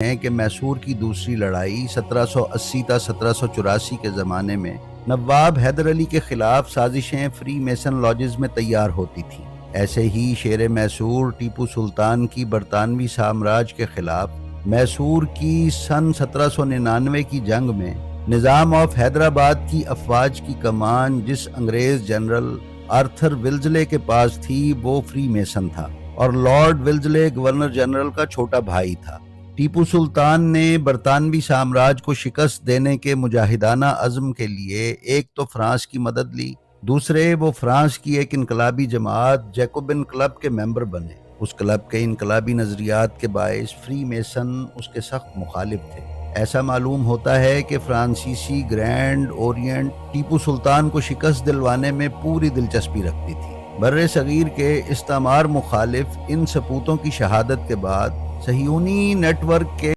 ہیں کہ میسور کی دوسری لڑائی 1780 تا 1784 کے زمانے میں نواب حیدر علی کے خلاف سازشیں فری میسن لاجز میں تیار ہوتی تھیں۔ ایسے ہی شیر میسور ٹیپو سلطان کی برطانوی سامراج کے خلاف میسور کی سن 1799 کی جنگ میں نظام آف حیدرآباد کی افواج کی کمان جس انگریز جنرل آرتھر ولزلے کے پاس تھی وہ فری میسن تھا اور لارڈ ولزلے گورنر جنرل کا چھوٹا بھائی تھا۔ ٹیپو سلطان نے برطانوی سامراج کو شکست دینے کے مجاہدانہ عزم کے لیے ایک تو فرانس کی مدد لی، دوسرے وہ فرانس کی ایک انقلابی جماعت جیکوبن کلب کے ممبر بنے۔ اس کلب کے انقلابی نظریات کے باعث فری میسن اس کے سخت مخالف تھے۔ ایسا معلوم ہوتا ہے کہ فرانسیسی گرینڈ اورینٹ ٹیپو سلطان کو شکست دلوانے میں پوری دلچسپی رکھتی تھی۔ بر صغیر کے استعمار مخالف ان سپوتوں کی شہادت کے بعد صہیونی نیٹ ورک کے